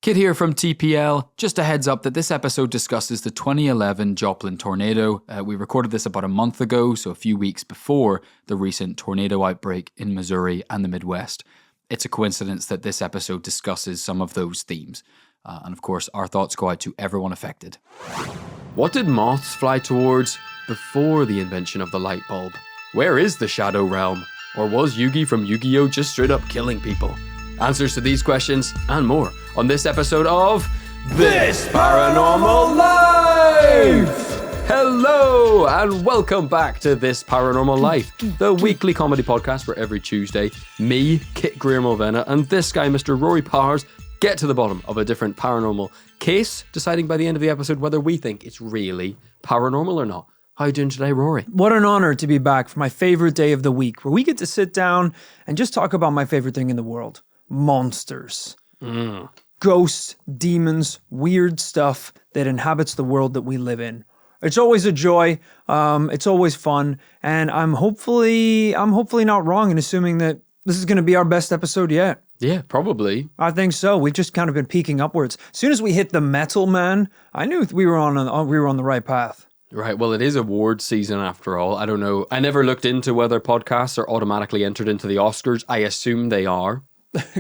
Kit here from TPL. Just a heads up that this episode discusses the 2011 Joplin tornado. We recorded this about a month ago, so a few weeks before the recent tornado outbreak in Missouri and the Midwest. It's a coincidence that this episode discusses some of those themes. And of course, our thoughts go out to everyone affected. What did moths fly towards before the invention of the light bulb? Where is the Shadow Realm? Or was Yugi from Yu-Gi-Oh! Just straight up killing people? Answers to these questions and more on this episode of This Paranormal Life! Hello and welcome back to This Paranormal Life, the weekly comedy podcast where every Tuesday, me, Kit Greer-Mulvena, and this guy, Mr. Rory Powers, get to the bottom of a different paranormal case, deciding by the end of the episode whether we think it's really paranormal or not. How are you doing today, Rory? What an honor to be back for my favorite day of the week, where we get to sit down and just talk about my favorite thing in the world. Monsters. Ghosts, demons, weird stuff that inhabits the world that we live in. It's always a joy. It's always fun. And I'm hopefully not wrong in assuming that this is going to be our best episode yet. Yeah, probably. I think so. We've just kind of been peaking upwards. As soon as we hit the metal, man, I knew we were on the right path. Right, well, it is award season after all. I don't know. I never looked into whether podcasts are automatically entered into the Oscars. I assume they are.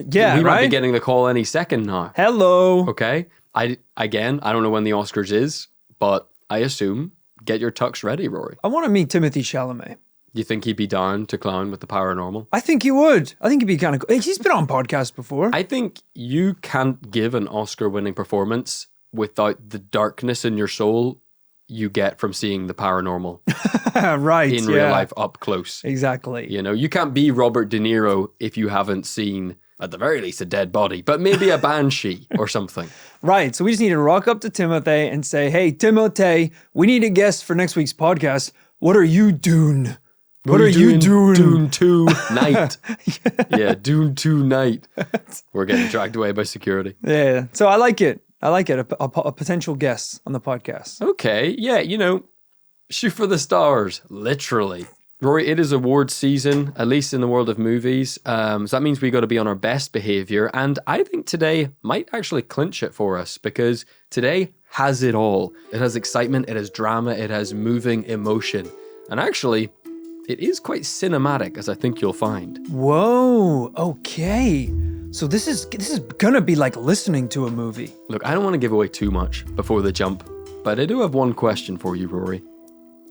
Yeah, we might be right? getting the call any second now. Hello. Okay. I don't know when the Oscars is, but I assume get your tux ready, Rory. I want to meet Timothée Chalamet. You think he'd be down to clown with the paranormal? I think he would. I think he'd be kind of cool. He's been on podcasts before. I think you can't give an Oscar-winning performance without the darkness in your soul you get from seeing the paranormal right, in real life up close. Exactly. You know, you can't be Robert De Niro if you haven't seen, at the very least, a dead body, but maybe a banshee or something. Right. So we just need to rock up to Timothée and say, hey, Timothée, we need a guest for next week's podcast. What are you doing? What are you doing? Dune 2 night. Yeah, Dune 2 night. We're getting dragged away by security. Yeah. So I like it. A potential guest on the podcast. Okay. Yeah, you know, shoot for the stars, literally. Rory, it is awards season, at least in the world of movies. So that means we got to be on our best behavior. And I think today might actually clinch it for us because today has it all. It has excitement, it has drama, it has moving emotion. And actually, it is quite cinematic, as I think you'll find. Whoa. Okay. So this is gonna be like listening to a movie. Look, I don't want to give away too much before the jump, but I do have one question for you, Rory.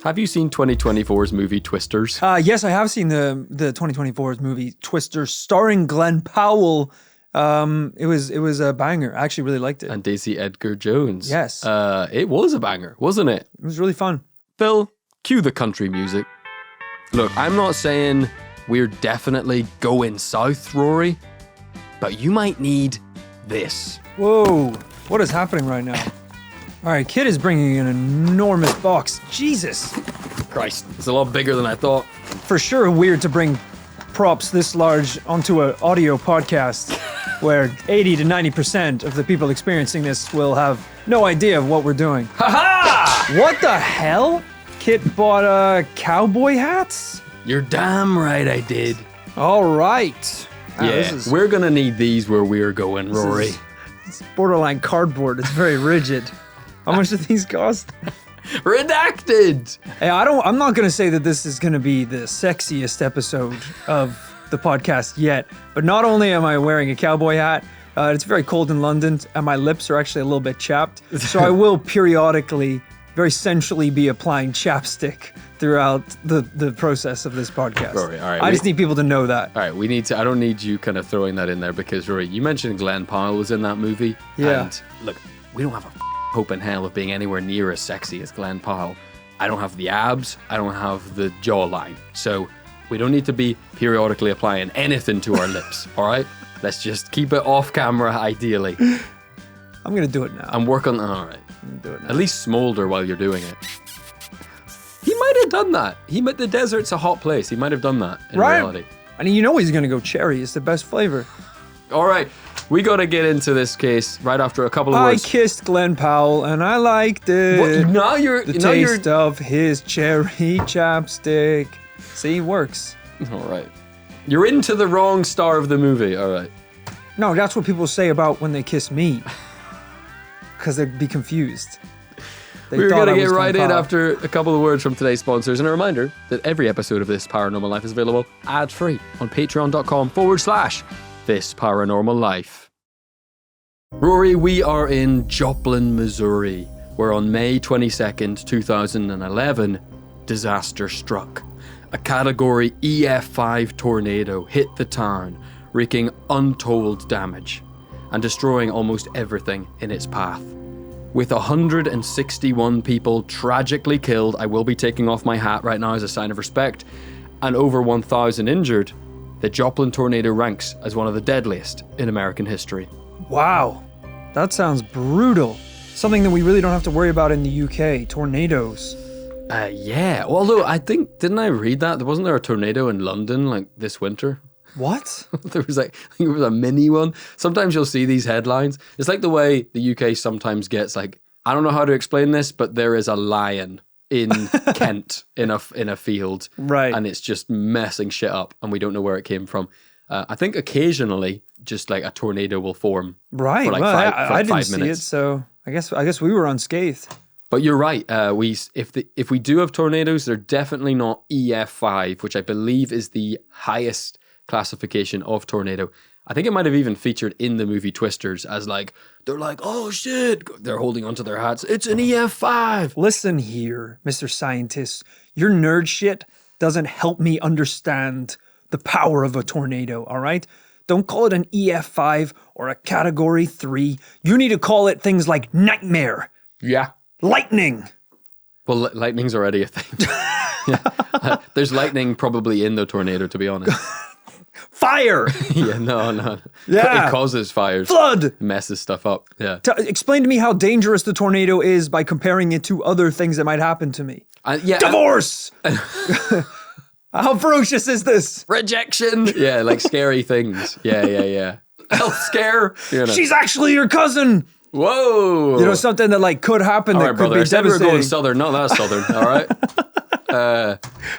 Have you seen 2024's movie Twisters? Yes, I have seen the 2024's movie Twisters, starring Glenn Powell. It was a banger. I actually really liked it. And Daisy Edgar Jones. Yes. It was a banger, wasn't it? It was really fun. Phil, cue the country music. Look, I'm not saying we're definitely going south, Rory, but you might need this. Whoa, what is happening right now? All right, Kit is bringing an enormous box. Jesus. Christ, it's a lot bigger than I thought. For sure weird to bring props this large onto an audio podcast where 80 to 90% of the people experiencing this will have no idea of what we're doing. Ha-ha! What the hell? Kit bought cowboy hats? You're damn right I did. All right. Wow, Yeah, we're gonna need these where we're going, Rory. It's borderline cardboard. It's very rigid. How much do these cost? Redacted! Hey, I'm not gonna say that this is gonna be the sexiest episode of the podcast yet, but not only am I wearing a cowboy hat, it's very cold in London, and my lips are actually a little bit chapped, so I will periodically, very sensually be applying chapstick throughout the process of this podcast. Rory, all right, I just need people to know that. All right, I don't need you kind of throwing that in there because, Rory, you mentioned Glenn Powell was in that movie. Yeah. And look, we don't have a hope in hell of being anywhere near as sexy as Glenn Powell. I don't have the abs. I don't have the jawline. So we don't need to be periodically applying anything to our lips, all right? Let's just keep it off camera, ideally. I'm going to do it now. And work on, all right. Do it now. At least smolder while you're doing it. He might have done that. The desert's a hot place. He might have done that in reality. I mean, you know he's going to go cherry. It's the best flavor. All right. We got to get into this case right after a couple of words. I kissed Glenn Powell and I liked it. What? Now you're... The taste of his cherry chapstick. See, it works. All right. You're into the wrong star of the movie. All right. No, that's what people say about when they kiss me. Because they'd be confused. We're going to get right in after a couple of words from today's sponsors, and a reminder that every episode of This Paranormal Life is available ad-free on patreon.com/This Paranormal Life. Rory, we are in Joplin, Missouri, where on May 22nd, 2011, disaster struck. A Category EF5 tornado hit the town, wreaking untold damage and destroying almost everything in its path. With 161 people tragically killed, I will be taking off my hat right now as a sign of respect, and over 1,000 injured, the Joplin tornado ranks as one of the deadliest in American history. Wow, that sounds brutal. Something that we really don't have to worry about in the UK, tornadoes. Yeah, although I think, didn't I read that? Wasn't there a tornado in London like this winter? What? There was I think it was a mini one. Sometimes you'll see these headlines. It's like the way the UK sometimes gets I don't know how to explain this, but there is a lion in Kent in a field. Right. And it's just messing shit up and we don't know where it came from. I think occasionally just a tornado will form. Right. For I didn't 5 see minutes. it, so I guess we were unscathed. But you're right. If we do have tornadoes, they're definitely not EF5, which I believe is the highest classification of tornado. I think it might have even featured in the movie Twisters as they're oh shit, they're holding onto their hats. It's an EF5. Listen here, Mr. Scientist. Your nerd shit doesn't help me understand the power of a tornado, all right? Don't call it an EF5 or a Category 3. You need to call it things like nightmare. Yeah. Lightning. Well, lightning's already a thing. Yeah. There's lightning probably in the tornado, to be honest. Fire. Yeah, no. Yeah. It causes fires. Flood. Messes stuff up. Yeah. Explain to me how dangerous the tornado is by comparing it to other things that might happen to me. Divorce. How ferocious is this? Rejection. Yeah, scary things. Yeah. Health scare. She's actually your cousin. Whoa. Something that could happen that could be devastating. We're going southern, not that southern, all right?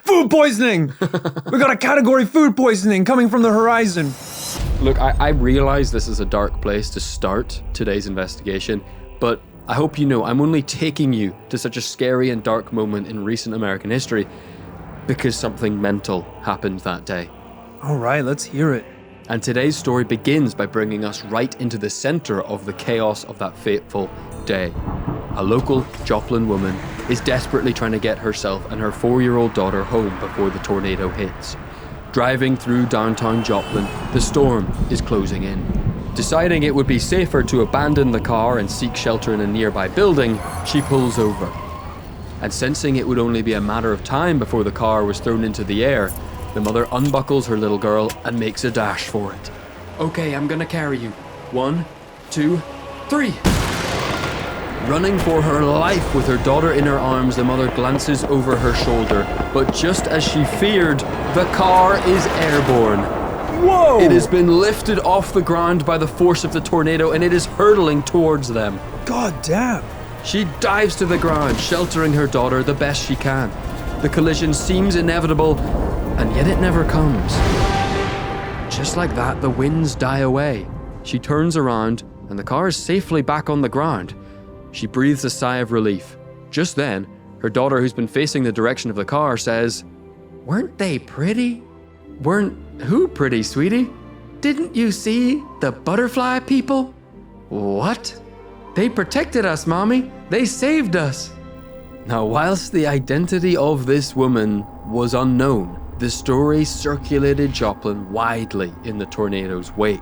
Food poisoning. We got a Category food poisoning coming from the horizon. Look, I realize this is a dark place to start today's investigation, but I hope you know I'm only taking you to such a scary and dark moment in recent American history because something mental happened that day. All right, let's hear it. And today's story begins by bringing us right into the center of the chaos of that fateful day. A local Joplin woman is desperately trying to get herself and her 4-year-old daughter home before the tornado hits. Driving through downtown Joplin, the storm is closing in. Deciding it would be safer to abandon the car and seek shelter in a nearby building, she pulls over. And sensing it would only be a matter of time before the car was thrown into the air, the mother unbuckles her little girl and makes a dash for it. Okay, I'm gonna carry you. 1, 2, 3. Running for her life with her daughter in her arms, the mother glances over her shoulder, but just as she feared, the car is airborne. Whoa! It has been lifted off the ground by the force of the tornado and it is hurtling towards them. God damn. She dives to the ground, sheltering her daughter the best she can. The collision seems inevitable, and yet it never comes. Just like that, the winds die away. She turns around, and the car is safely back on the ground. She breathes a sigh of relief. Just then, her daughter, who's been facing the direction of the car, says, "Weren't they pretty?" "Weren't who pretty, sweetie? Didn't you see the butterfly people?" "What?" "They protected us, Mommy. They saved us." Now, whilst the identity of this woman was unknown, the story circulated Joplin widely in the tornado's wake.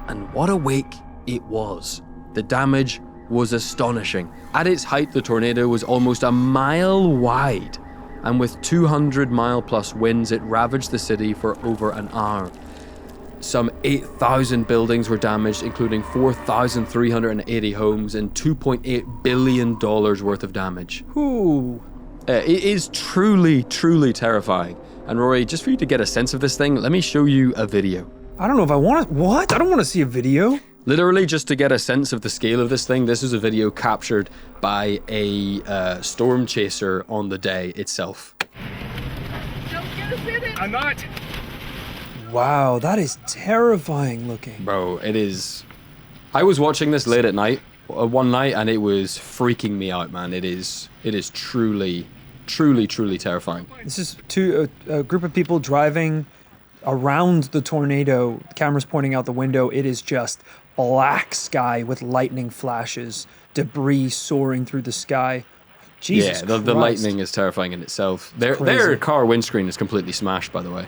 And what a wake it was. The damage was astonishing. At its height, the tornado was almost a mile wide, and with 200-mile-plus winds, it ravaged the city for over an hour. Some 8,000 buildings were damaged, including 4,380 homes and $2.8 billion worth of damage. Ooh. It is truly, truly terrifying. And Rory, just for you to get a sense of this thing, let me show you a video. I don't know if I want to. What? I don't want to see a video. Literally, just to get a sense of the scale of this thing, this is a video captured by a storm chaser on the day itself. Don't get us in it! I'm not! Wow, that is terrifying looking. Bro, it is. I was watching this late at night, one night, and it was freaking me out, man. It is truly, truly, truly terrifying. This is a group of people driving around the tornado. The camera's pointing out the window. It is just black sky with lightning flashes, debris soaring through the sky. Jesus Yeah, the lightning is terrifying in itself. Their car windscreen is completely smashed, by the way.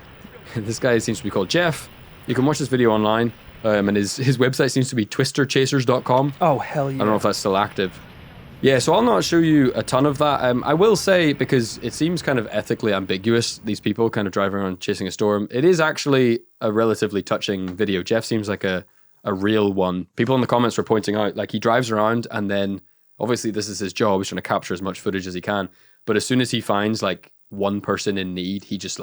This guy seems to be called Jeff. You can watch this video online, and his website seems to be twisterchasers.com. Oh, hell yeah. I don't know if that's still active. Yeah, so I'll not show you a ton of that. I will say, because it seems kind of ethically ambiguous, these people kind of driving around chasing a storm, it is actually a relatively touching video. Jeff seems like a real one. People in the comments were pointing out, like, he drives around and then, obviously this is his job, he's trying to capture as much footage as he can, but as soon as he finds, like, one person in need, he just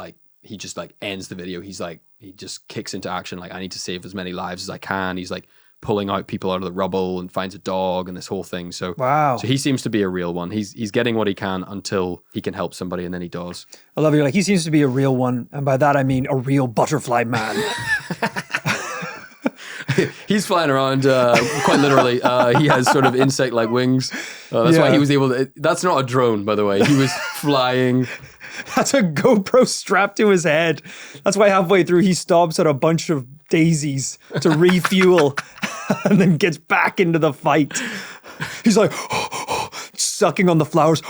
ends the video. He just kicks into action, like, I need to save as many lives as I can. He's, like, pulling out people out of the rubble and finds a dog and this whole thing. So wow. So he seems to be a real one. He's getting what he can until he can help somebody, and then he does. I love you. Like, he seems to be a real one, and by that I mean a real butterfly man. He's flying around, quite literally. He has sort of insect-like wings. That's why he was able to... That's not a drone, by the way. He was flying. That's a GoPro strapped to his head. That's why halfway through he stops at a bunch of daisies to refuel and then gets back into the fight. He's like, sucking on the flowers.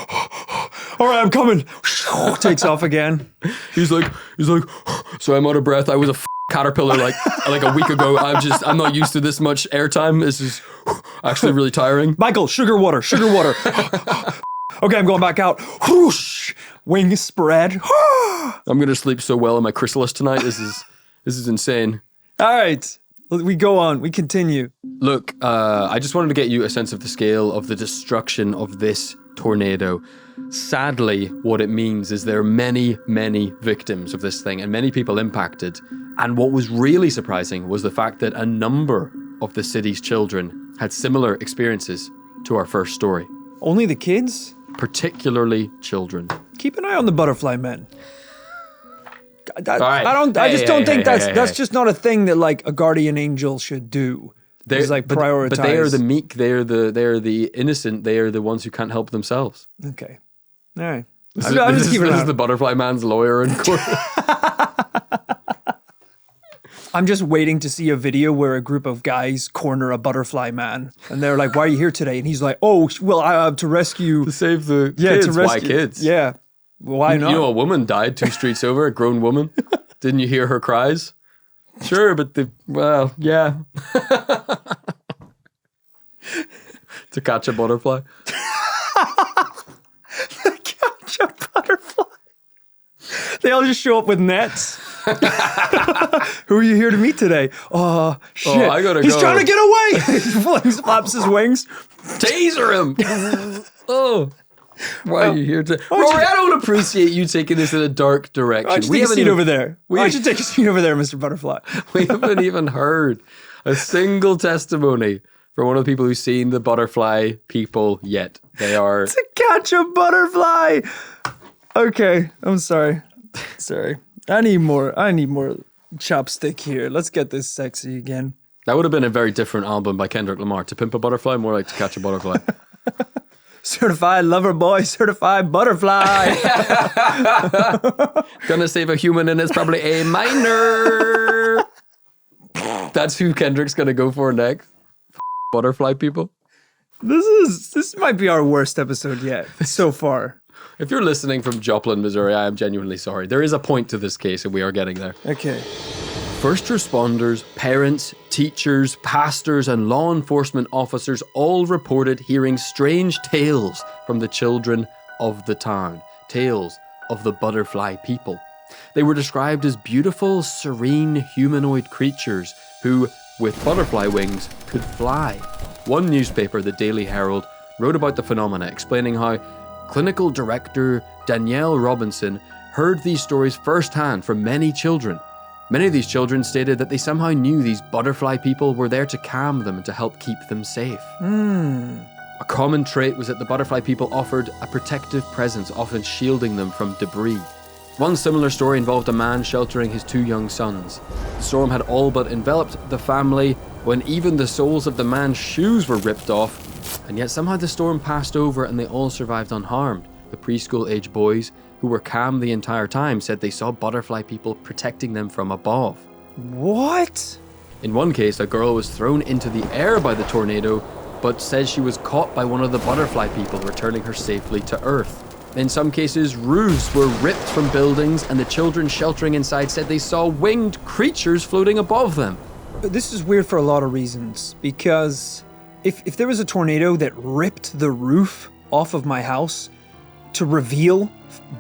All right, I'm coming. Takes off again. He's like, so I'm out of breath. I was a caterpillar like a week ago. I'm not used to this much airtime. This is actually really tiring. Michael, sugar water. Okay, I'm going back out. Whoosh, wings spread. I'm gonna sleep so well in my chrysalis tonight. This is insane. All right, we go on. We continue. Look, I just wanted to get you a sense of the scale of the destruction of this tornado. Sadly, what it means is there are many, many victims of this thing and many people impacted. And what was really surprising was the fact that a number of the city's children had similar experiences to our first story. Only the kids? Particularly children. Keep an eye on the butterfly men. Right. I just don't think that's just not a thing that, like, a guardian angel should do. They're like prioritize. But they are the meek. They are the innocent. They are the ones who can't help themselves. Okay. All right. This is the butterfly man's lawyer in court. I'm just waiting to see a video where a group of guys corner a butterfly man, and they're like, "Why are you here today?" And he's like, "Oh, well, I have to rescue to save the kids. To rescue, why kids? Yeah, why not? You know, a woman died 2 streets over, a grown woman. Didn't you hear her cries? Sure, but yeah. To catch a butterfly. Catch a butterfly. They all just show up with nets. Who are you here to meet today? Oh, shit. Oh, I gotta He's go. trying to get away. He flaps his wings. Taser him. Oh. Why are you here today? Rory, I don't appreciate you taking this in a dark direction. Why don't you take a seat over there? Why should take a seat over there, Mr. Butterfly? We haven't even heard a single testimony from one of the people who's seen the butterfly people yet. They are... To catch a butterfly. Okay, I'm sorry. I need more chopstick here. Let's get this sexy again. That would have been a very different album by Kendrick Lamar. To Pimp a Butterfly, more like To Catch a Butterfly. Certified lover boy, certified butterfly. Gonna save a human and it's probably A minor. That's who Kendrick's gonna go for next. Butterfly people. This might be our worst episode yet so far. If you're listening from Joplin, Missouri, I am genuinely sorry. There is a point to this case and we are getting there. Okay. First responders, parents, teachers, pastors, and law enforcement officers all reported hearing strange tales from the children of the town. Tales of the butterfly people. They were described as beautiful, serene, humanoid creatures who, with butterfly wings, could fly. One newspaper, the Daily Herald, wrote about the phenomena, explaining how clinical director Danielle Robinson heard these stories firsthand from many children. Many of these children stated that they somehow knew these butterfly people were there to calm them and to help keep them safe. A common trait was that the butterfly people offered a protective presence, often shielding them from debris. One similar story involved a man sheltering his 2 young sons. The storm had all but enveloped the family when even the soles of the man's shoes were ripped off, and yet somehow the storm passed over and they all survived unharmed. The preschool-age boys, who were calm the entire time, said they saw butterfly people protecting them from above. What? In one case, a girl was thrown into the air by the tornado, but says she was caught by one of the butterfly people, returning her safely to Earth. In some cases, roofs were ripped from buildings, and the children sheltering inside said they saw winged creatures floating above them. This is weird for a lot of reasons, because if there was a tornado that ripped the roof off of my house to reveal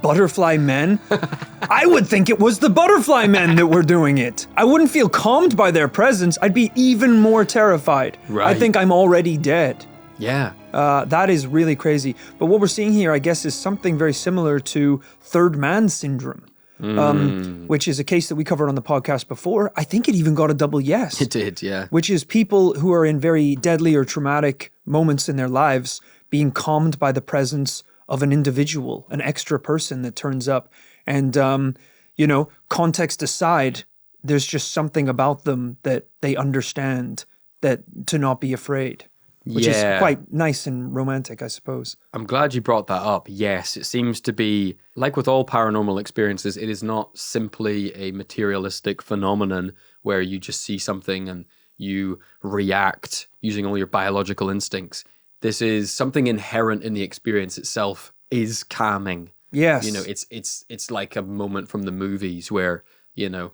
butterfly men, I would think it was the butterfly men that were doing it. I wouldn't feel calmed by their presence. I'd be even more terrified. Right. I think I'm already dead. Yeah. That is really crazy. But what we're seeing here, I guess, is something very similar to third man syndrome, which is a case that we covered on the podcast before. I think it even got a double yes. It did, yeah. Which is people who are in very deadly or traumatic moments in their lives being calmed by the presence of an individual, an extra person that turns up. And, context aside, there's just something about them that they understand that to not be afraid. Which is quite nice and romantic, I suppose. I'm glad you brought that up. Yes, it seems to be, like with all paranormal experiences, it is not simply a materialistic phenomenon where you just see something and you react using all your biological instincts. This is something inherent in the experience itself is calming. Yes. It's like a moment from the movies where, the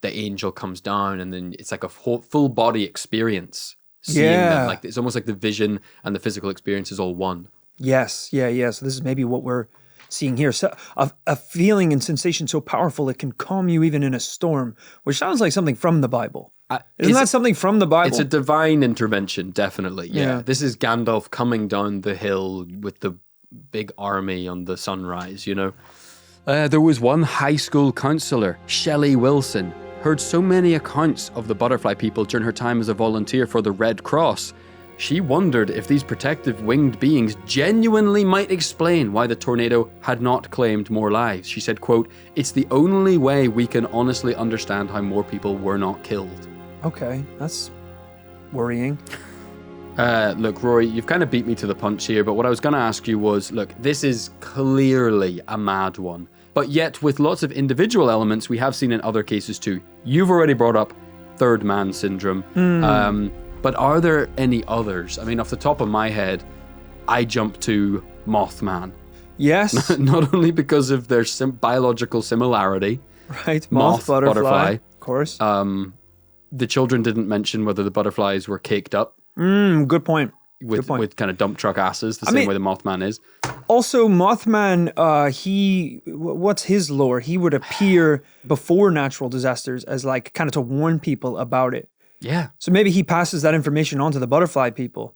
angel comes down and then it's like a full body experience. Seeing them, like it's almost like the vision and the physical experience is all one. Yes, yeah. So this is maybe what we're seeing here. So a feeling and sensation so powerful it can calm you even in a storm, which sounds like something from the Bible. Isn't that something from the Bible? It's a divine intervention, definitely. Yeah. This is Gandalf coming down the hill with the big army on the sunrise. There was one high school counselor, Shelley Wilson, heard so many accounts of the butterfly people during her time as a volunteer for the Red Cross. She wondered if these protective winged beings genuinely might explain why the tornado had not claimed more lives. She said, quote, "It's the only way we can honestly understand how more people were not killed." Okay, that's worrying. Look, Rory, you've kind of beat me to the punch here, but what I was going to ask you was, look, this is clearly a mad one. But yet, with lots of individual elements, we have seen in other cases too. You've already brought up third man syndrome. But are there any others? I mean, off the top of my head, I jump to Mothman. Yes. Not only because of their biological similarity. Right, moth, butterfly. Of course. The children didn't mention whether the butterflies were caked up. Good point. With kind of dump truck asses, the same way the Mothman is. Also, Mothman, what's his lore? He would appear before natural disasters as like kind of to warn people about it. Yeah. So maybe he passes that information on to the butterfly people.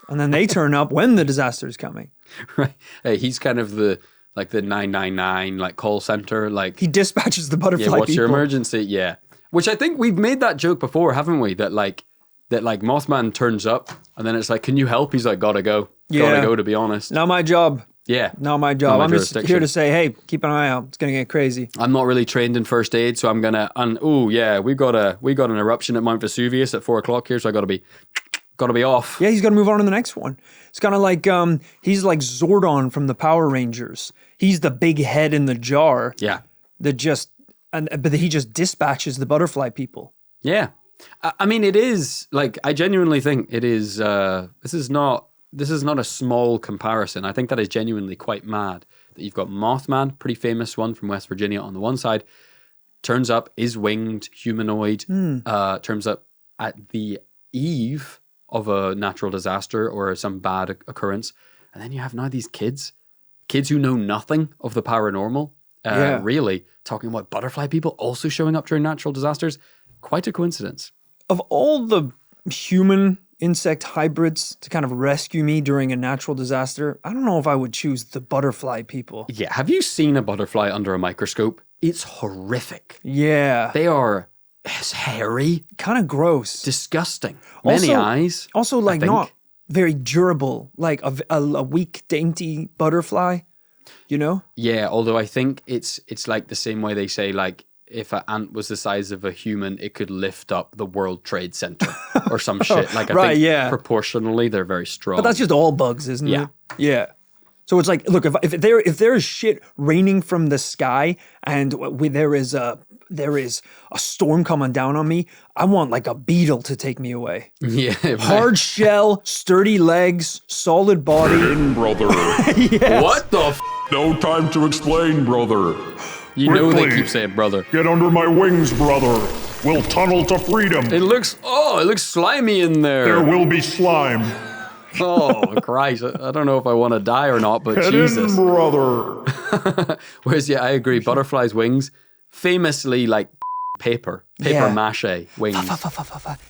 And then they turn up when the disaster is coming. Right. Hey, he's kind of the 999 call center. He dispatches the butterfly people. Yeah, what's your emergency? Yeah. Which I think we've made that joke before, haven't we? That Mothman turns up and then it's like, can you help? He's like, gotta go. Gotta go, to be honest. Not my job. Yeah. Not my job. I'm just here to say, hey, keep an eye out. It's going to get crazy. I'm not really trained in first aid, so I'm going to, we got an eruption at Mount Vesuvius at 4:00 here, so I got to be off. Yeah, he's got to move on to the next one. It's kind of like, he's like Zordon from the Power Rangers. He's the big head in the jar. Yeah. But he just dispatches the butterfly people. Yeah. I mean, it is, I genuinely think it is, this is not a small comparison. I think that is genuinely quite mad that you've got Mothman, pretty famous one from West Virginia on the one side, turns up, is winged, humanoid, turns up at the eve of a natural disaster or some bad occurrence. And then you have now these kids who know nothing of the paranormal, really talking about butterfly people also showing up during natural disasters. Quite a coincidence. Of all the human insect hybrids to kind of rescue me during a natural disaster, I don't know if I would choose the butterfly people. Yeah, have you seen a butterfly under a microscope? It's horrific. Yeah. They are hairy. Kind of gross. Disgusting. Many eyes. Also, not very durable. Like a weak, dainty butterfly. you know? Yeah, although I think it's like the same way they say, like, if an ant was the size of a human, it could lift up the World Trade Center or some shit. Like, I think proportionally, they're very strong. But that's just all bugs, isn't Yeah. it? Yeah. So it's like, look, if there is shit raining from the sky and there is a storm coming down on me, I want like a beetle to take me away. Yeah. Right. Hard shell, sturdy legs, solid body. Get in, brother. Yes. What the f? No time to explain, brother. You know they Quickly. keep saying brother. Get under my wings, brother. We'll tunnel to freedom. It looks slimy in There there. will be slime. Oh, Christ. I don't know if I want to die or not, but Get Jesus. in, brother. Whereas, yeah, I agree. Butterflies' wings, famously like paper Yeah. mache wings.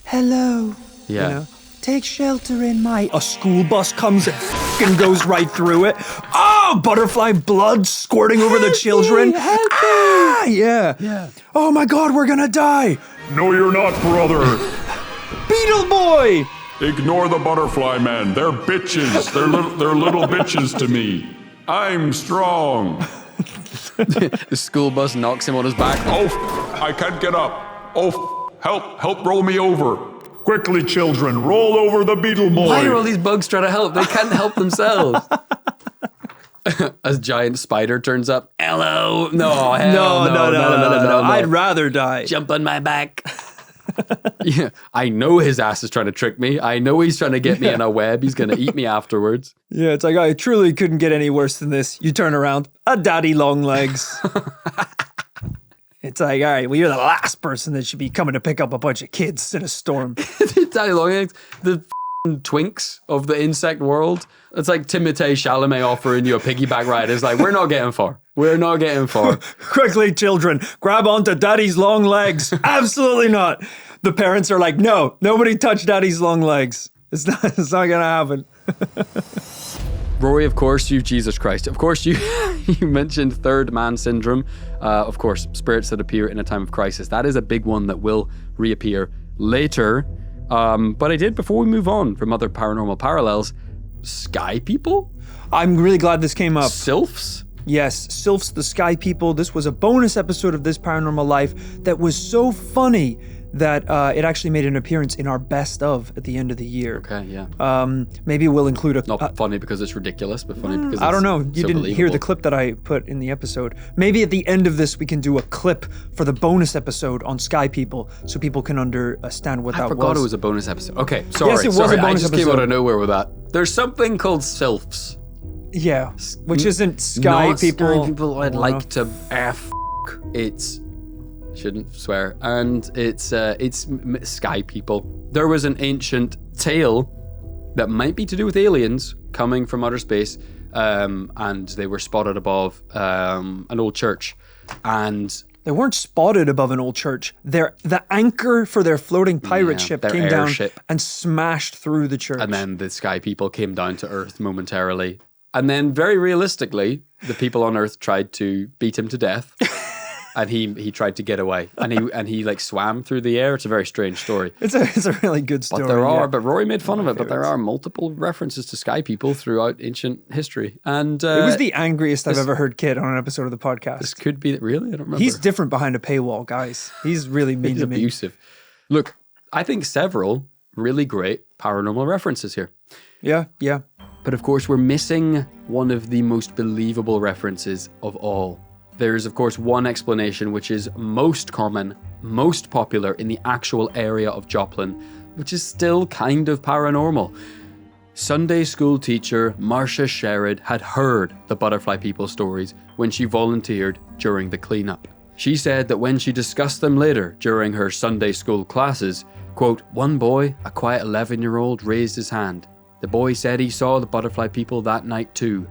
Hello. Yeah. You know, take shelter in my... A school bus comes and goes right through it. Oh, butterfly blood squirting over the children. Ah, yeah. Yeah. Oh my God, we're gonna die. No, you're not, brother. Beetle boy. Ignore the butterfly men. They're bitches. They're little bitches to me. I'm strong. The school bus knocks him on his back. Oh, I can't get up. Oh, help roll me over. Quickly, children, roll over the beetle boy. Why are all these bugs trying to help? They can't help themselves. A giant spider turns up. Hello. No, hell no. I'd rather die. Jump on my back. Yeah, I know his ass is trying to trick me. I know he's trying to get me in a web. He's going to eat me afterwards. Yeah, it's like, I truly couldn't get any worse than this. You turn around, a daddy long legs. It's like, all right, well, you're the last person that should be coming to pick up a bunch of kids in a storm. Daddy Longlegs, the f***ing twinks of the insect world. It's like Timothée Chalamet offering you a piggyback ride. It's like, we're not getting far. We're not getting far. Quickly, children, grab onto daddy's long legs. Absolutely not. The parents are like, no, nobody touch daddy's long legs. It's not going to happen. Rory, of course, Jesus Christ. Of course, you mentioned third man syndrome. Of course, spirits that appear in a time of crisis. That is a big one that will reappear later. But I did, before we move on from other paranormal parallels, sky people? I'm really glad this came up. Sylphs? Yes, Sylphs, the Sky People. This was a bonus episode of This Paranormal Life that was so funny that it actually made an appearance in our best of at the end of the year. Okay, yeah. Maybe we'll include a... Not funny because it's ridiculous, but funny because I don't know. it's You so didn't hear the believable. clip that I put in the episode. Maybe at the end of this, we can do a clip for the bonus episode on Sky People so people can understand what that was. I forgot it was a bonus episode. Okay, sorry. Yes, it was sorry. a bonus I just came episode. out of nowhere with that. There's something called sylphs. Yeah, which isn't Sky Not People. Sky people I'd Or like to f. It's... Shouldn't swear. And it's sky people. There was an ancient tale that might be to do with aliens coming from outer space, and they were spotted above an old church. And They weren't spotted above an old church. The anchor for their floating pirate Yeah, ship their came down airship. and smashed through the church. and then the sky people came down to Earth momentarily. And then, very realistically, the people on Earth tried to beat him to death. And he tried to get away, and he like swam through the air. It's a very strange story. It's a really good story. But there are, yeah. but Rory made fun of it. But there are multiple references to sky people throughout ancient history, and It was the angriest I've ever heard Kit on an episode of the podcast. This could be really. I don't remember. He's different behind a paywall, guys. He's really mean He's to me. abusive. Look, I think several really great paranormal references here. Yeah. But of course, we're missing one of the most believable references of all. There's, of course, one explanation which is most common, most popular in the actual area of Joplin, which is still kind of paranormal. Sunday school teacher Marcia Sherrod had heard the butterfly people stories when she volunteered during the cleanup. She said that when she discussed them later during her Sunday school classes, quote, one boy, a quiet 11-year-old, raised his hand. The boy said he saw the butterfly people that night too.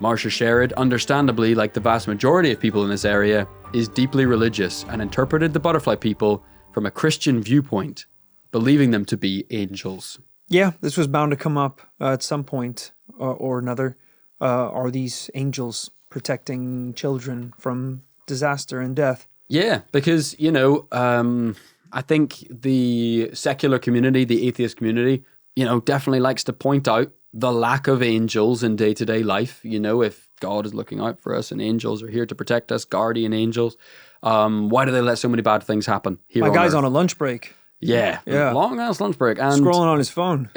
Marcia Sherrod, understandably, like the vast majority of people in this area, is deeply religious and interpreted the butterfly people from a Christian viewpoint, believing them to be angels. Yeah, this was bound to come up at some point or another. Are these angels protecting children from disaster and death? Yeah, because, I think the secular community, the atheist community, definitely likes to point out the lack of angels in day-to-day life. If God is looking out for us and angels are here to protect us, guardian angels. Why do they let so many bad things happen here My guy's Earth? on a lunch break. Yeah. Long ass lunch break. And Scrolling on his phone.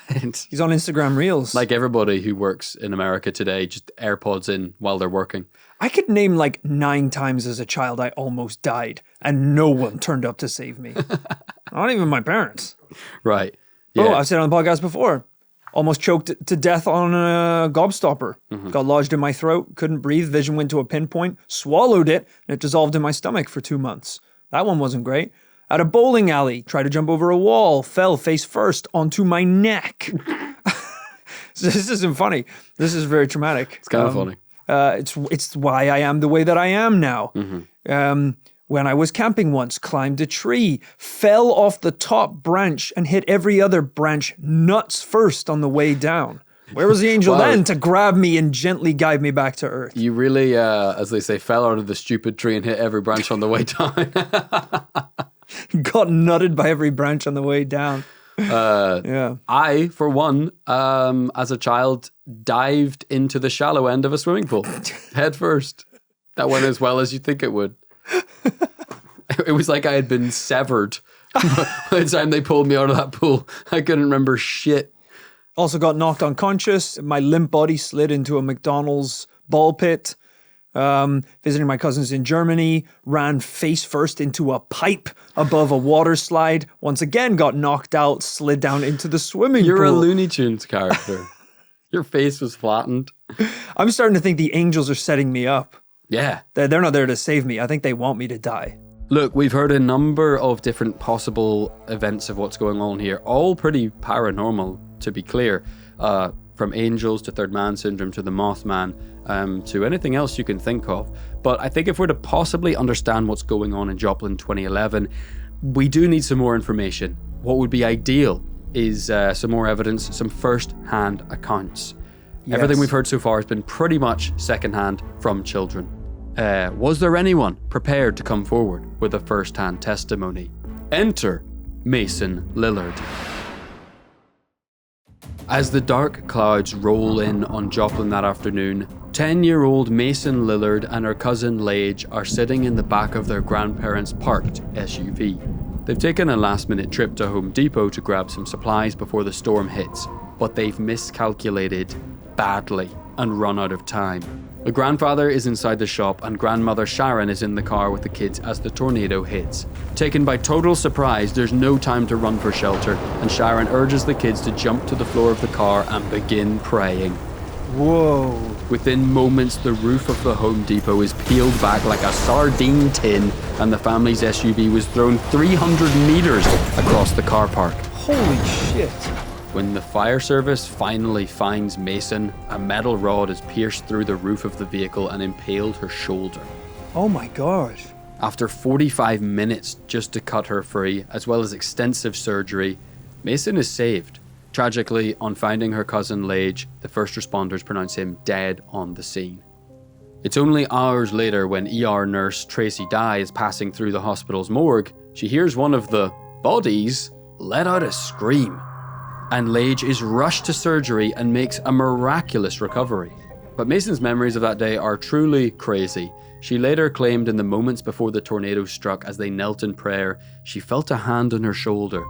He's on Instagram Reels. like everybody who works in America today, just AirPods in while they're working. I could name like 9 times as a child I almost died and no one turned up to save me. Not even my parents. Right. Oh, Yeah. I've said it on the podcast before. Almost choked to death on a gobstopper. Got lodged in my throat, couldn't breathe, vision went to a pinpoint, swallowed it, and it dissolved in my stomach for 2 months. That one wasn't great. At a bowling alley, tried to jump over a wall, fell face first onto my neck. This isn't funny. This is very traumatic. It's kind of funny. It's why I am the way that I am now. When I was camping once, climbed a tree, fell off the top branch and hit every other branch nuts first on the way down. Where was the angel Wow. then to grab me and gently guide me back to earth? You really, as they say, fell out of the stupid tree and hit every branch on the way down. Got nutted by every branch on the way down. Yeah. I, for one, as a child, dived into the shallow end of a swimming pool, head first. That went as well as you'd think it would. It was like I had been severed. By the time they pulled me out of that pool, I couldn't remember shit. Also got knocked unconscious. My limp body slid into a McDonald's ball pit. Visiting my cousins in Germany, ran face first into a pipe above a water slide. Once again, got knocked out, slid down into the swimming You're a pool. Looney Tunes character. Your face was flattened. I'm starting to think the angels are setting me up. Yeah. They're not there to save me. I think they want me to die. Look, we've heard a number of different possible events of what's going on here, all pretty paranormal, to be clear. From angels to third man syndrome to the Mothman, to anything else you can think of. But I think if we're to possibly understand what's going on in Joplin 2011, we do need some more information. What would be ideal is some more evidence, some first-hand accounts. Yes. Everything we've heard so far has been pretty much second-hand from children. Was there anyone prepared to come forward with a first-hand testimony? Enter Mason Lillard. As the dark clouds roll in on Joplin that afternoon, 10-year-old Mason Lillard and her cousin Lage are sitting in the back of their grandparents' parked SUV. They've taken a last-minute trip to Home Depot to grab some supplies before the storm hits, but they've miscalculated badly and run out of time. The grandfather is inside the shop and grandmother Sharon is in the car with the kids as the tornado hits. Taken by total surprise, there's no time to run for shelter, and Sharon urges the kids to jump to the floor of the car and begin praying. Whoa. Within moments, the roof of the Home Depot is peeled back like a sardine tin, and the family's SUV was thrown 300 meters across the car park. Holy shit. When the fire service finally finds Mason, a metal rod is pierced through the roof of the vehicle and impaled her shoulder. Oh my gosh. After 45 minutes just to cut her free, as well as extensive surgery, Mason is saved. Tragically, on finding her cousin Lage, the first responders pronounce him dead on the scene. It's only hours later when ER nurse Tracy Dye is passing through the hospital's morgue, she hears one of the bodies let out a scream. And Lage is rushed to surgery and makes a miraculous recovery. But Mason's memories of that day are truly crazy. She later claimed in the moments before the tornado struck, as they knelt in prayer, she felt a hand on her shoulder.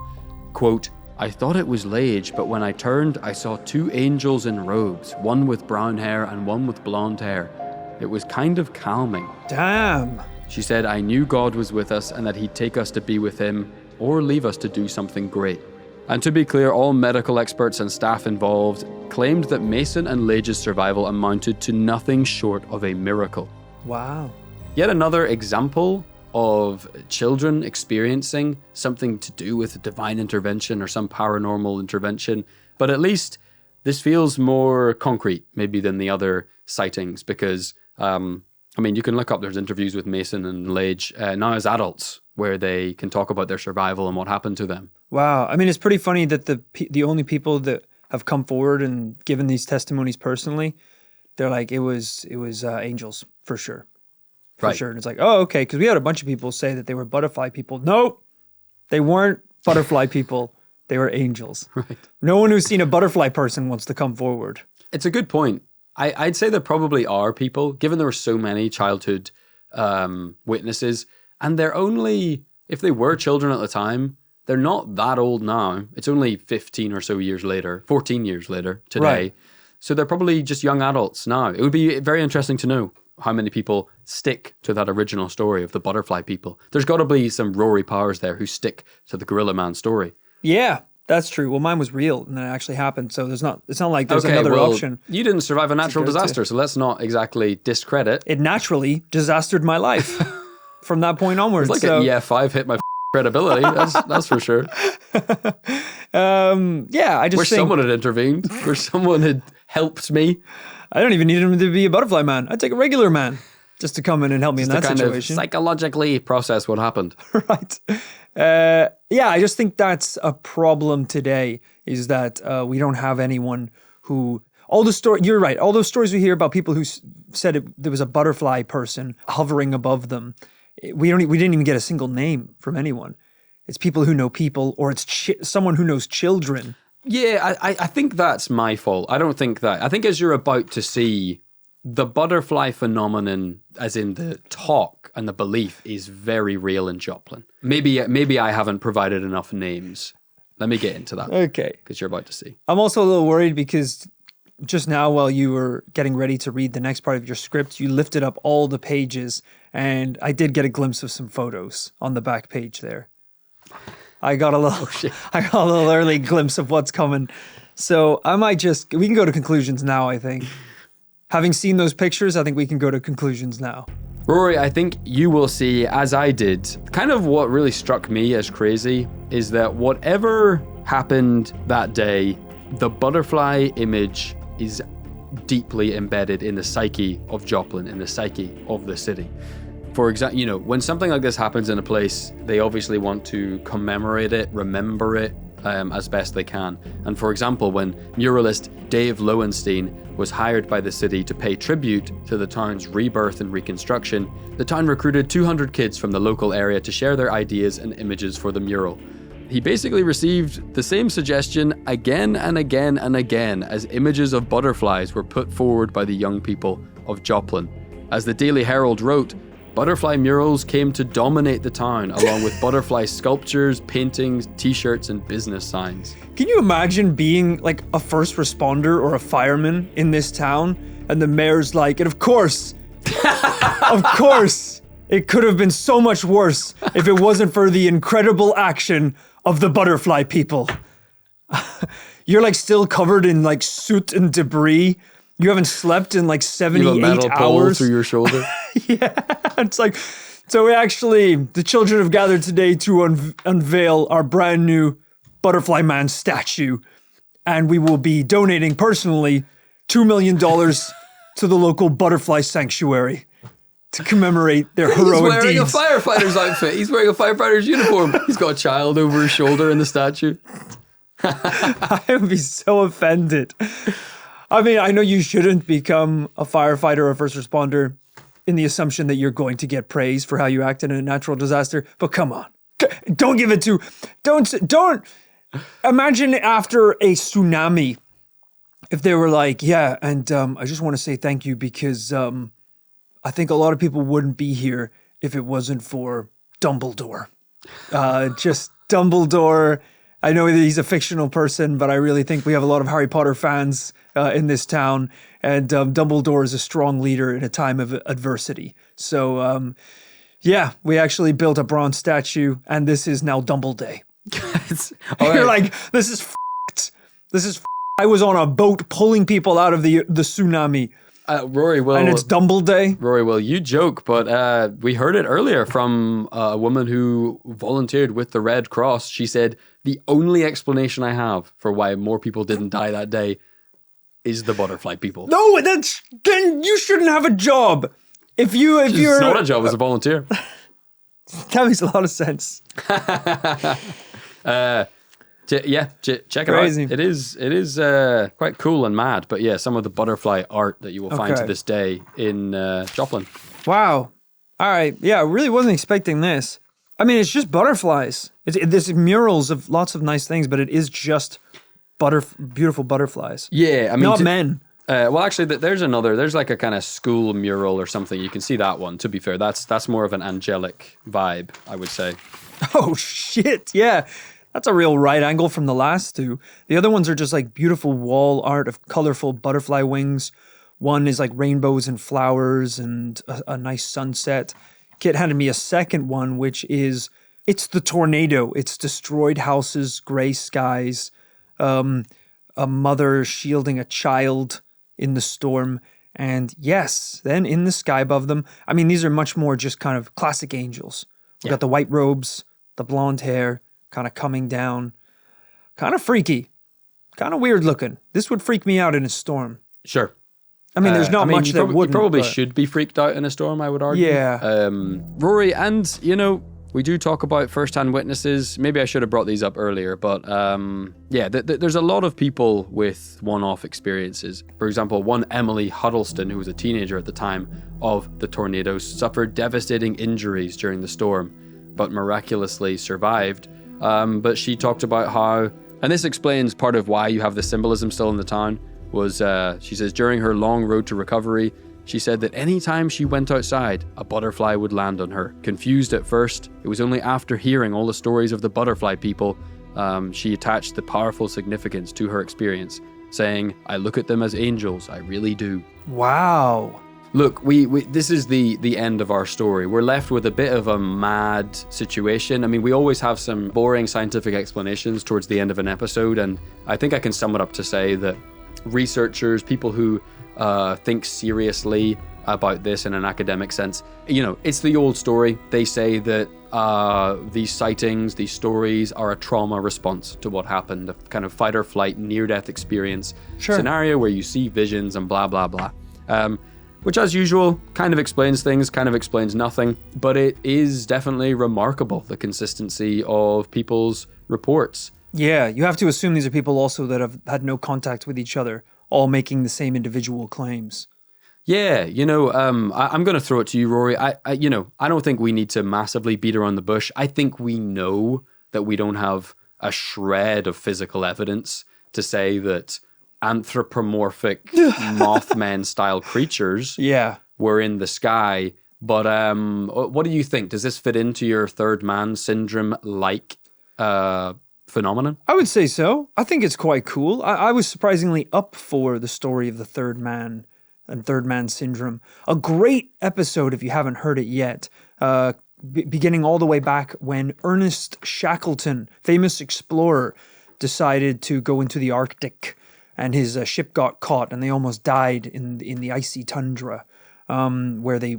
Quote, "I thought it was Lage, but when I turned, I saw 2 angels in robes, one with brown hair and one with blonde hair. It was kind of calming." Damn. She said, "I knew God was with us and that he'd take us to be with him or leave us to do something great." And to be clear, all medical experts and staff involved claimed that Mason and Lage's survival amounted to nothing short of a miracle. Wow. Yet another example of children experiencing something to do with divine intervention or some paranormal intervention. But at least this feels more concrete maybe than the other sightings, because, you can look up, there's interviews with Mason and Lage now as adults where they can talk about their survival and what happened to them. Wow. I mean, it's pretty funny that the only people that have come forward and given these testimonies personally, they're like, it was angels for sure. For Right. sure. And it's like, oh, okay. Because we had a bunch of people say that they were butterfly people. Nope. They weren't butterfly people. They were angels. Right. No one who's seen a butterfly person wants to come forward. It's a good point. I'd say there probably are people, given there were so many childhood witnesses, and they're only, if they were children at the time, they're not that old now. It's only 15 or so years later, 14 years later today. Right. So they're probably just young adults now. It would be very interesting to know how many people stick to that original story of the butterfly people. There's got to be some Rory Powers there who stick to the Gorilla Man story. Yeah, that's true. Well, mine was real and it actually happened. So it's not like there's another option. You didn't survive a natural disaster, so let's not exactly discredit. It naturally disastered my life from that point onwards. It's like an EF5 hit my credibility. That's for sure. Yeah, I just where think someone had intervened, where someone had helped me. I don't even need him to be a butterfly man. I'd take a regular man just to come in and help me in that kind situation. Of psychologically process what happened. Right. Yeah, I just think that's a problem today, is that we don't have anyone who... You're right. All those stories we hear about people who said there was a butterfly person hovering above them, we didn't even get a single name from anyone. It's people who know people, or it's someone who knows children. Yeah, I think that's my fault. I don't think that. I think as you're about to see, the butterfly phenomenon, as in the talk and the belief, is very real in Joplin. Maybe I haven't provided enough names. Let me get into that. Okay. Because you're about to see. I'm also a little worried because just now, while you were getting ready to read the next part of your script, you lifted up all the pages, and I did get a glimpse of some photos on the back page there. I got a little early glimpse of what's coming. So we can go to conclusions now, I think. Having seen those pictures, I think we can go to conclusions now. Rory, I think you will see, as I did, kind of what really struck me as crazy is that whatever happened that day, the butterfly image is deeply embedded in the psyche of Joplin, in the psyche of the city. For example, when something like this happens in a place, they obviously want to commemorate it, remember it as best they can. And for example, when muralist Dave Lowenstein was hired by the city to pay tribute to the town's rebirth and reconstruction, the town recruited 200 kids from the local area to share their ideas and images for the mural. He basically received the same suggestion again and again and again as images of butterflies were put forward by the young people of Joplin. As the Daily Herald wrote, butterfly murals came to dominate the town, along with butterfly sculptures, paintings, t-shirts, and business signs. Can you imagine being like a first responder or a fireman in this town, and the mayor's like, and of course, it could have been so much worse if it wasn't for the incredible action of the butterfly people. You're like still covered in like soot and debris. You haven't slept in like 78 you have a metal hours. pole through your shoulder. Yeah, it's like, so the children have gathered today to unveil our brand new Butterfly Man statue, and we will be donating personally $2 million to the local butterfly sanctuary to commemorate their heroic deeds. He's wearing a firefighter's outfit. He's wearing a firefighter's uniform. He's got a child over his shoulder in the statue. I would be so offended. I mean, I know you shouldn't become a firefighter or a first responder in the assumption that you're going to get praise for how you acted in a natural disaster, but come on. Don't imagine after a tsunami, if they were like, yeah, and I just want to say thank you because I think a lot of people wouldn't be here if it wasn't for Dumbledore. Just Dumbledore. I know that he's a fictional person, but I really think we have a lot of Harry Potter fans in this town, and Dumbledore is a strong leader in a time of adversity. So, yeah, we actually built a bronze statue, and this is now Dumbleday. You're like, this is f***ed. This is f***ed. I was on a boat pulling people out of the tsunami. Rory, well... And it's Dumbleday? Rory, well, you joke, but we heard it earlier from a woman who volunteered with the Red Cross. She said, the only explanation I have for why more people didn't die that day is the butterfly people. No, then you shouldn't have a job. If you're... It's not a job, it's a volunteer. That makes a lot of sense. Check it Crazy. out. It is quite cool and mad, but yeah, some of the butterfly art that you will find to this day in Joplin. Wow. All right. Yeah, I really wasn't expecting this. I mean, it's just butterflies. There's murals of lots of nice things, but it is just beautiful butterflies. Yeah, I mean... Not men. Well, actually, there's like a kind of school mural or something. You can see that one, to be fair. That's more of an angelic vibe, I would say. Oh, shit. Yeah. That's a real right angle from the last two. The other ones are just like beautiful wall art of colorful butterfly wings. One is like rainbows and flowers and a nice sunset. Kit handed me a second one, which is, it's the tornado. It's destroyed houses, gray skies, a mother shielding a child in the storm. And yes, then in the sky above them, I mean, these are much more just kind of classic angels. We've got the white robes, the blonde hair, kind of coming down. Kind of freaky. Kind of weird looking. This would freak me out in a storm. Sure. I mean, there's not much that wouldn't. You probably should be freaked out in a storm, I would argue. Yeah. Rory, and, we do talk about first-hand witnesses. Maybe I should have brought these up earlier, but there's a lot of people with one-off experiences. For example, one Emily Huddleston, who was a teenager at the time of the tornadoes, suffered devastating injuries during the storm, but miraculously survived. But she talked about how, and this explains part of why you have the symbolism still in the town, was she says during her long road to recovery, she said that anytime she went outside, a butterfly would land on her. Confused at first, it was only after hearing all the stories of the butterfly people, she attached the powerful significance to her experience, saying, "I look at them as angels, I really do." Wow. Look, we this is the end of our story. We're left with a bit of a mad situation. I mean, we always have some boring scientific explanations towards the end of an episode, and I think I can sum it up to say that researchers, people who think seriously about this in an academic sense, it's the old story. They say that these sightings, these stories are a trauma response to what happened, a kind of fight or flight, near-death experience scenario where you see visions and blah, blah, blah. Which, as usual, kind of explains things, kind of explains nothing, but it is definitely remarkable, the consistency of people's reports. Yeah, you have to assume these are people also that have had no contact with each other, all making the same individual claims. Yeah, I'm going to throw it to you, Rory. I don't think we need to massively beat around the bush. I think we know that we don't have a shred of physical evidence to say that anthropomorphic Mothman-style creatures were in the sky. But what do you think? Does this fit into your third man syndrome-like phenomenon? I would say so. I think it's quite cool. I was surprisingly up for the story of the third man and third man syndrome. A great episode if you haven't heard it yet. Beginning all the way back when Ernest Shackleton, famous explorer, decided to go into the Arctic, and his ship got caught and they almost died in the icy tundra, where they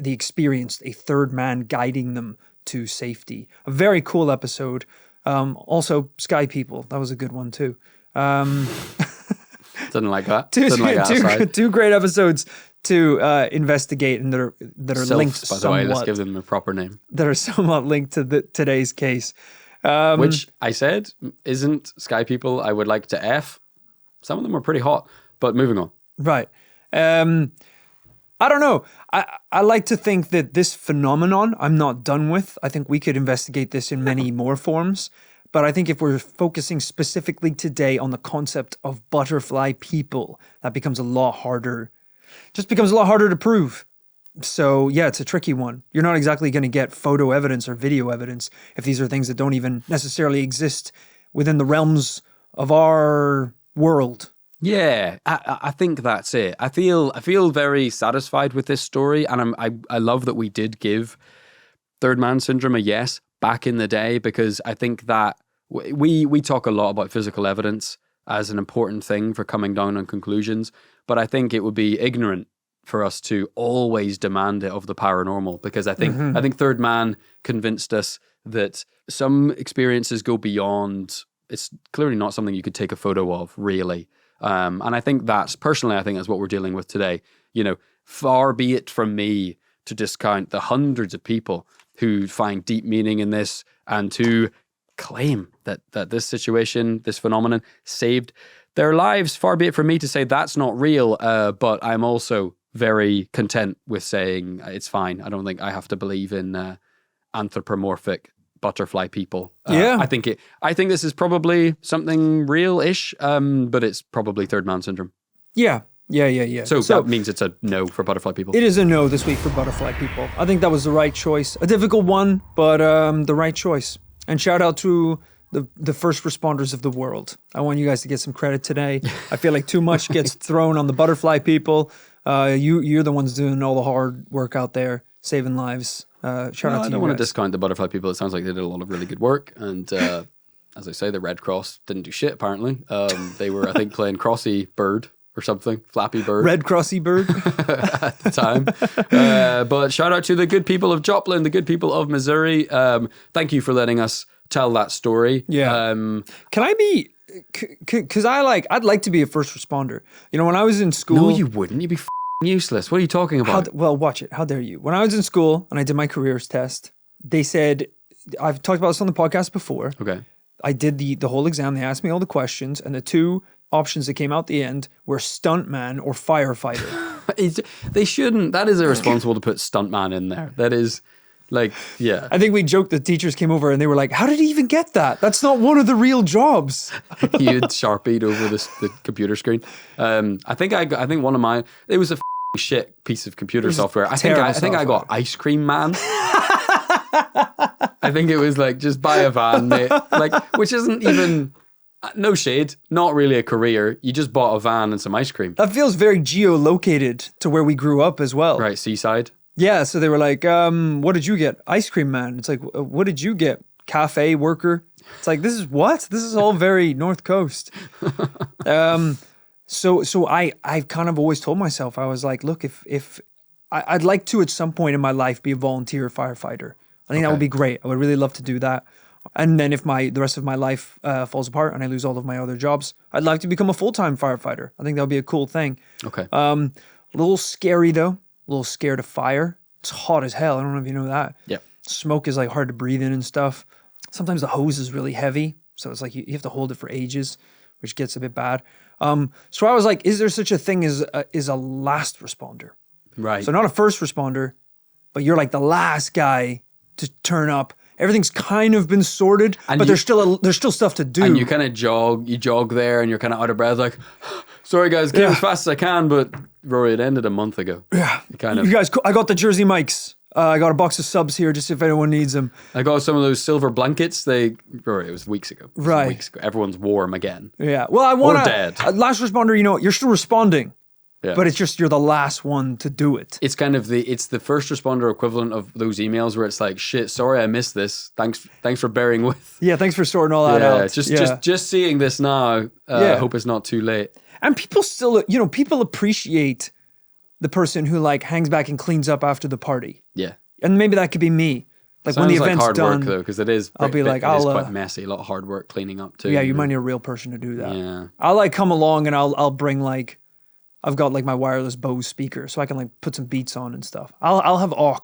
experienced a third man guiding them to safety. A very cool episode. Also, Sky People. That was a good one too. Didn't like that. Two great episodes to investigate and that are linked by the somewhat. way, let's give them a proper name. That are somewhat linked to today's case. Which I said isn't Sky People. I would like to F. Some of them were pretty hot, but moving on. Right. I don't know. I like to think that this phenomenon I'm not done with. I think we could investigate this in many more forms. But I think if we're focusing specifically today on the concept of butterfly people, that becomes a lot harder. Just becomes a lot harder to prove. So yeah, it's a tricky one. You're not exactly going to get photo evidence or video evidence if these are things that don't even necessarily exist within the realms of our world. Yeah, I think that's it. I feel very satisfied with this story, and I love that we did give third man syndrome a yes back in the day, because I think that we talk a lot about physical evidence as an important thing for coming down on conclusions, but I think it would be ignorant for us to always demand it of the paranormal, because I think third man convinced us that some experiences go beyond. It's clearly not something you could take a photo of, really. And I think that's what we're dealing with today. Far be it from me to discount the hundreds of people who find deep meaning in this and to claim that this situation, this phenomenon, saved their lives. Far be it from me to say that's not real, but I'm also very content with saying it's fine. I don't think I have to believe in anthropomorphic butterfly people. I think this is probably something real-ish, but it's probably third man syndrome. Yeah, Yeah. So that means it's a no for butterfly people. It is a no this week for butterfly people. I think that was the right choice. A difficult one, but the right choice. And shout out to the first responders of the world. I want you guys to get some credit today. I feel like too much gets thrown on the butterfly people. You're the ones doing all the hard work out there, saving lives. Shout out to you I don't want to guys. discount the butterfly people. It sounds like they did a lot of really good work. And as I say, the Red Cross didn't do shit, apparently. They were, I think, playing Crossy Bird or something. Flappy Bird. Red Crossy Bird. At the time. But shout out to the good people of Joplin, the good people of Missouri. Thank you for letting us tell that story. Yeah. Can I be... Because I'd like to be a first responder. You know, when I was in school... No, you wouldn't. You'd be useless. What are you talking about? Well, watch it. How dare you? When I was in school and I did my careers test, they said... I've talked about this on the podcast before. Okay. I did the whole exam. They asked me all the questions, and the two options that came out the end were stuntman or firefighter. They shouldn't. That is irresponsible to put stuntman in there. That is... Like, yeah. I think we joked the teachers came over and they were like, how did he even get that? That's not one of the real jobs. You had Sharpied over the computer screen. I think one of mine, it was a shit piece of computer software. I think I got Ice Cream Man. I think it was like, just buy a van, mate. Like, which isn't even, no shade, not really a career. You just bought a van and some ice cream. That feels very geolocated to where we grew up as well. Right, seaside. Yeah, so they were like, what did you get? Ice Cream Man. It's like, what did you get? Cafe worker. It's like, this is what? This is all very North Coast. So I kind of always told myself, I was like, look, if I'd like to at some point in my life be a volunteer firefighter. I think that would be great. I would really love to do that. And then if the rest of my life falls apart and I lose all of my other jobs, I'd like to become a full-time firefighter. I think that would be a cool thing. Okay. A little scary though. A little scared of fire. It's hot as hell. I don't know if you know that. Yeah. Smoke is like hard to breathe in and stuff. Sometimes the hose is really heavy. So it's like you have to hold it for ages, which gets a bit bad. So I was like, is there such a thing as a last responder? Right. So not a first responder, but you're like the last guy to turn up. Everything's kind of been sorted, but there's still stuff to do. And you kind of jog there and you're kind of out of breath like, sorry guys, get as fast as I can, but Rory, it ended a month ago. Yeah. You guys, I got the Jersey mics. I got a box of subs here just if anyone needs them. I got some of those silver blankets. Rory, it was weeks ago. Right. Weeks ago. Everyone's warm again. Yeah. Well, I want Or dead. Last responder, you're still responding. Yeah. But it's just you're the last one to do it. It's kind of the first responder equivalent of those emails where it's like, shit, sorry I missed this. Thanks for bearing with. Yeah, thanks for sorting all that out. Just seeing this now. I hope it's not too late. And people still, people appreciate the person who like hangs back and cleans up after the party. Yeah. And maybe that could be me. Like Sounds when the like event's hard done, work though, because it is. I'll be like, it is quite messy. A lot of hard work cleaning up too. Yeah, you might need a real person to do that. Yeah. I'll like come along and I'll bring like, I've got like my wireless Bose speaker, so I can like put some beats on and stuff. I'll have aux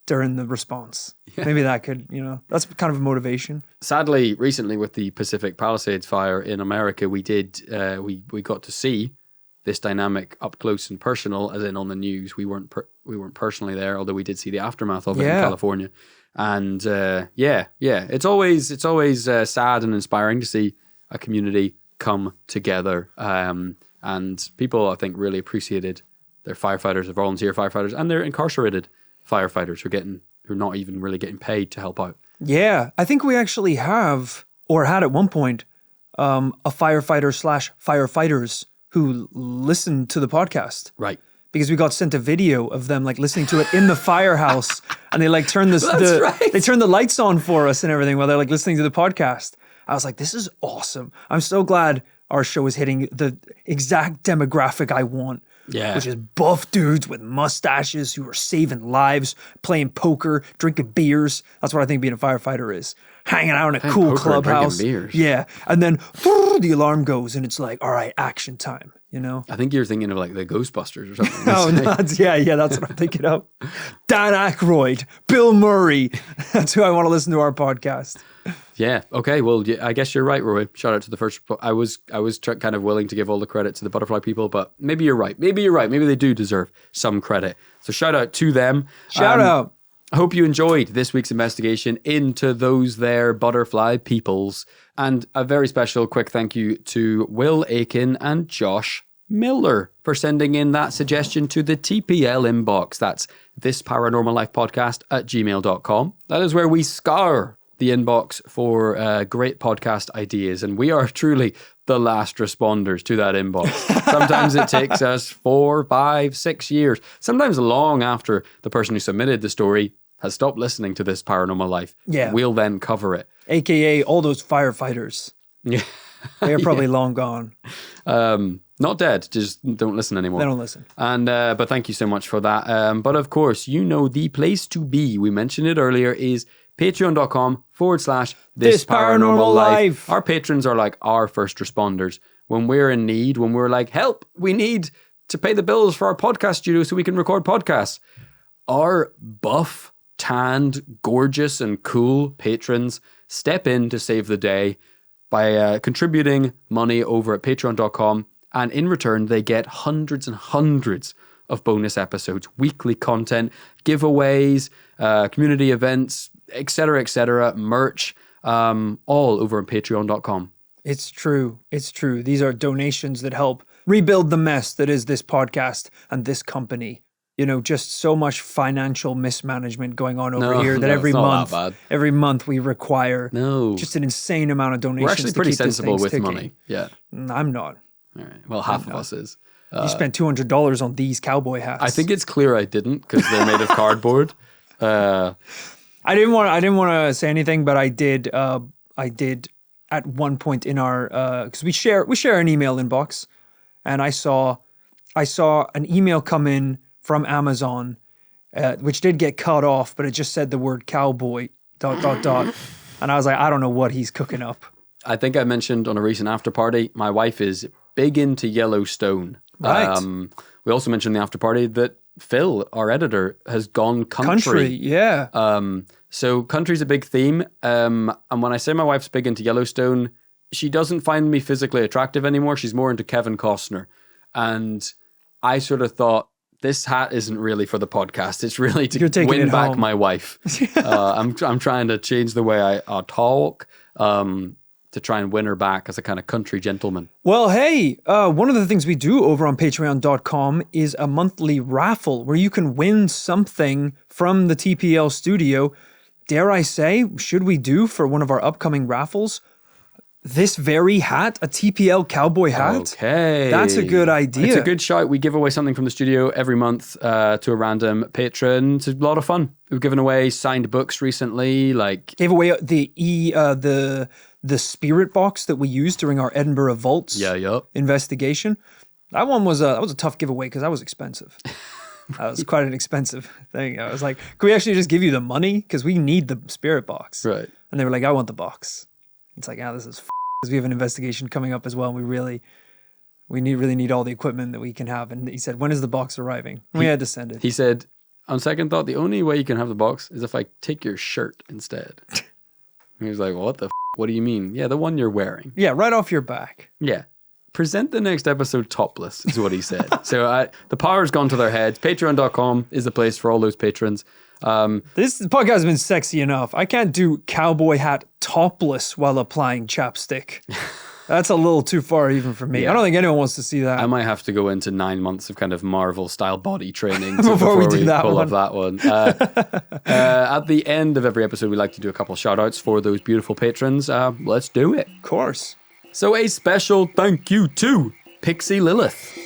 during the response. Yeah. Maybe that could, that's kind of a motivation. Sadly, recently with the Pacific Palisades fire in America, we got to see this dynamic up close and personal, as in on the news. We weren't personally there, although we did see the aftermath of it in California. And it's always sad and inspiring to see a community come together. And people, I think, really appreciated their firefighters, their volunteer firefighters, and their incarcerated firefighters who are not even really getting paid to help out. Yeah, I think we actually have, or had at one point, a firefighter/firefighters who listened to the podcast. Right. Because we got sent a video of them like listening to it in the firehouse, and they like turned they turned the lights on for us and everything while they're like listening to the podcast. I was like, this is awesome. I'm so glad our show is hitting the exact demographic I want. Yeah. Which is buff dudes with mustaches who are saving lives, playing poker, drinking beers. That's what I think being a firefighter is. Hanging out in a cool clubhouse. Beers. Yeah. And then the alarm goes and it's like, all right, action time. I think you're thinking of like the Ghostbusters or something. That's what I'm thinking of. Dan Aykroyd, Bill Murray. That's who I want to listen to our podcast. Yeah. Okay. Well, I guess you're right, Roy. Shout out to the first. I was kind of willing to give all the credit to the butterfly people, but maybe you're right. Maybe they do deserve some credit. So shout out to them. Shout out. I hope you enjoyed this week's investigation into those there butterfly peoples. And a very special quick thank you to Will Aiken and Josh Miller for sending in that suggestion to the TPL inbox. That's thisparanormallifepodcast@gmail.com. That is where we scour the inbox for great podcast ideas. And we are truly the last responders to that inbox. Sometimes it takes us 4, 5, 6 years, sometimes long after the person who submitted the story has stopped listening to This Paranormal Life. Yeah. We'll then cover it. AKA all those firefighters. Yeah. They're probably long gone. Not dead, just don't listen anymore. They don't listen. And but thank you so much for that. But of course, the place to be, we mentioned it earlier, is patreon.com/This Paranormal Life. Our patrons are like our first responders. When we're in need, when we're like, help, we need to pay the bills for our podcast studio so we can record podcasts. Our buff, tanned, gorgeous and cool patrons step in to save the day by contributing money over at patreon.com. And in return, they get hundreds and hundreds of bonus episodes, weekly content, giveaways, community events, etc., merch, all over on patreon.com. It's true. It's true. These are donations that help rebuild the mess that is this podcast and this company. Just so much financial mismanagement going on over here that every month we require just an insane amount of donations. We're actually pretty sensible with money. Yeah. I'm not. All right. Well, half of us is. You spent $200 on these cowboy hats. I think it's clear I didn't because they're made of cardboard. I didn't want to say anything, but I did at one point in our because we share an email inbox, and I saw an email come in from Amazon, which did get cut off, but it just said the word cowboy ... And I was like, I don't know what he's cooking up. I think I mentioned on a recent after party, my wife is big into Yellowstone. Right. We also mentioned in the after party that Phil, our editor, has gone country. Yeah. So country's a big theme. And when I say my wife's big into Yellowstone, she doesn't find me physically attractive anymore. She's more into Kevin Costner. And I sort of thought, this hat isn't really for the podcast. It's really to win back home. My wife. I'm trying to change the way I talk. To try and win her back as a kind of country gentleman. Well, hey, one of the things we do over on patreon.com is a monthly raffle where you can win something from the TPL studio. Dare I say, should we do for one of our upcoming raffles this very hat, a TPL cowboy hat? Okay. That's a good idea. It's a good shout. We give away something from the studio every month to a random patron. It's a lot of fun. We've given away signed books recently, gave away the spirit box that we used during our Edinburgh Vaults investigation. That one was a tough giveaway because that was expensive. That was quite an expensive thing. I was like, can we actually just give you the money? Because we need the spirit box. Right. And they were like, I want the box. It's like, this is because we have an investigation coming up as well. And we really need all the equipment that we can have. And he said, when is the box arriving? We had to send it. He said, on second thought, the only way you can have the box is if I take your shirt instead. He was like, what the what do you mean? Yeah, the one you're wearing. Yeah, right off your back. Yeah. Present the next episode topless, is what he said. So the power's gone to their heads. Patreon.com is the place for all those patrons. This podcast has been sexy enough. I can't do cowboy hat topless while applying chapstick. That's a little too far even for me. Yeah. I don't think anyone wants to see that. I might have to go into 9 months of kind of Marvel-style body training before we pull off that one. At the end of every episode, we like to do a couple shout-outs for those beautiful patrons. Let's do it. Of course. So a special thank you to Pixie Lilith.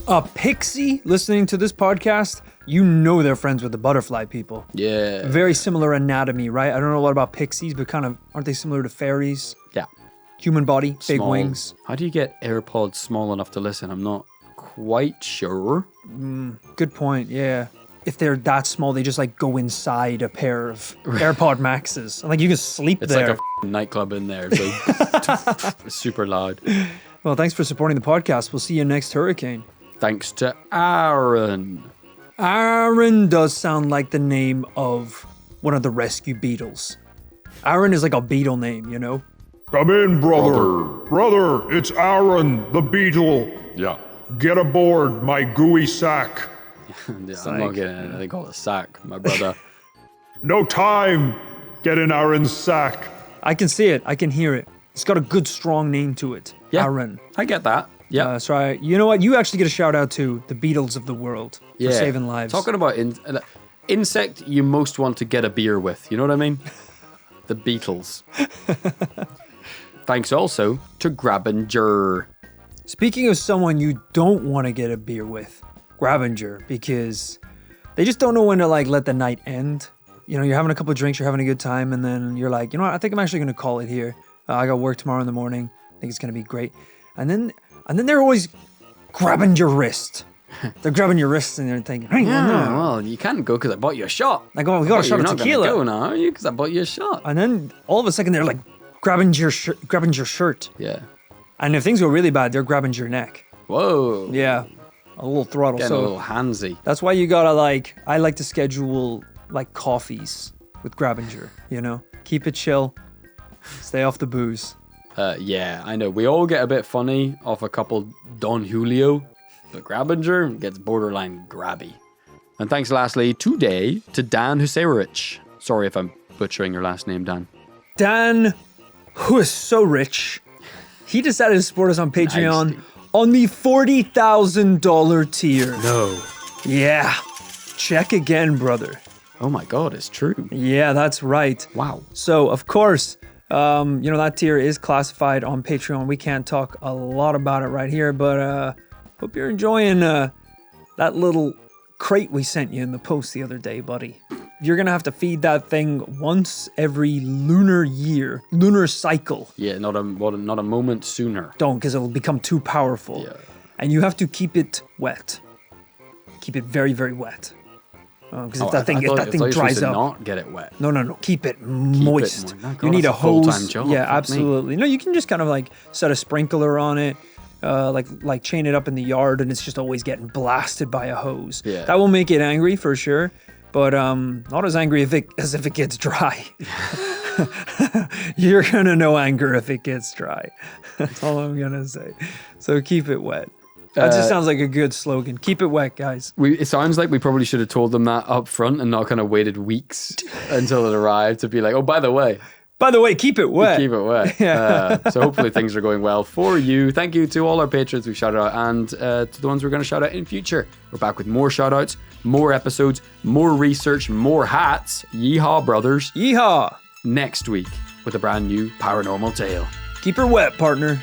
A pixie listening to this podcast, they're friends with the butterfly people. Yeah. Very similar anatomy, right? I don't know a lot about pixies, but kind of, aren't they similar to fairies? Yeah. Human body, small. Big wings. How do you get AirPods small enough to listen? I'm not quite sure. Good point, yeah. If they're that small, they just go inside a pair of AirPod Maxes. You can sleep there. It's like a nightclub in there. So super loud. Well, thanks for supporting the podcast. We'll see you next hurricane. Thanks to Aaron. Aaron does sound like the name of one of the rescue beetles. Aaron is like a beetle name, Come in, brother. Brother, it's Aaron, the beetle. Yeah. Get aboard my gooey sack. I'm not getting anything called a sack, my brother. No time. Get in Aaron's sack. I can see it. I can hear it. It's got a good, strong name to it. Yeah, Aaron. I get that. Yeah. So you know what? You actually get a shout out to the Beatles of the world for saving lives. Talking about insect you most want to get a beer with. You know what I mean? The Beatles. Thanks also to Grabinger. Speaking of someone you don't want to get a beer with, Grabinger, because they just don't know when to like let the night end. You know, you're having a couple of drinks, you're having a good time, and then you're like, you know what? I think I'm actually going to call it here. I got work tomorrow in the morning. I think it's going to be great. And then they're always grabbing your wrist. They're grabbing your wrist and they're thinking, hey, no. Well, you can't go because I bought you a shot. Like, oh, we got a shot of tequila. You're not going to go now, are you? Because I bought you a shot. And then all of a sudden they're like grabbing your shirt. Yeah. And if things go really bad, they're grabbing your neck. Whoa. Yeah. A little throttle. Getting a little handsy. That's why you gotta I like to schedule like coffees with Grabinger, you know? Keep it chill. Stay off the booze. Yeah, I know. We all get a bit funny off a couple Don Julio, but Grabinger gets borderline grabby. And thanks lastly today to Dan Husarich. Sorry if I'm butchering your last name, Dan. Dan, who is so rich, he decided to support us on Patreon on the $40,000 tier. No. Yeah. Check again, brother. Oh my God, it's true. Yeah, that's right. Wow. So, of course, that tier is classified on Patreon. We can't talk a lot about it right here, but hope you're enjoying that little crate we sent you in the post the other day, buddy. You're going to have to feed that thing once every lunar cycle. Yeah, not a moment sooner. Don't, because it'll become too powerful. Yeah. And you have to keep it wet. Keep it very, very wet. Because if that thing dries up, not get it wet. No. Keep it moist. God, you need a hose. Full-time job. Yeah, Fuck absolutely. Me. No, you can just kind of like set a sprinkler on it, like chain it up in the yard, and it's just always getting blasted by a hose. Yeah. That will make it angry for sure, but not as angry as if it gets dry. You're gonna know anger if it gets dry. That's all I'm gonna say. So keep it wet. That just sounds like a good slogan. Keep it wet, guys. It sounds like we probably should have told them that up front and not kind of waited weeks until it arrived to be like, oh, by the way, keep it wet. Keep it wet. So hopefully things are going well for you. Thank you to all our patrons we've shouted out and to the ones we're going to shout out in future. We're back with more shout outs, more episodes, more research, more hats. Yeehaw, brothers. Yeehaw. Next week with a brand new paranormal tale. Keep her wet, partner.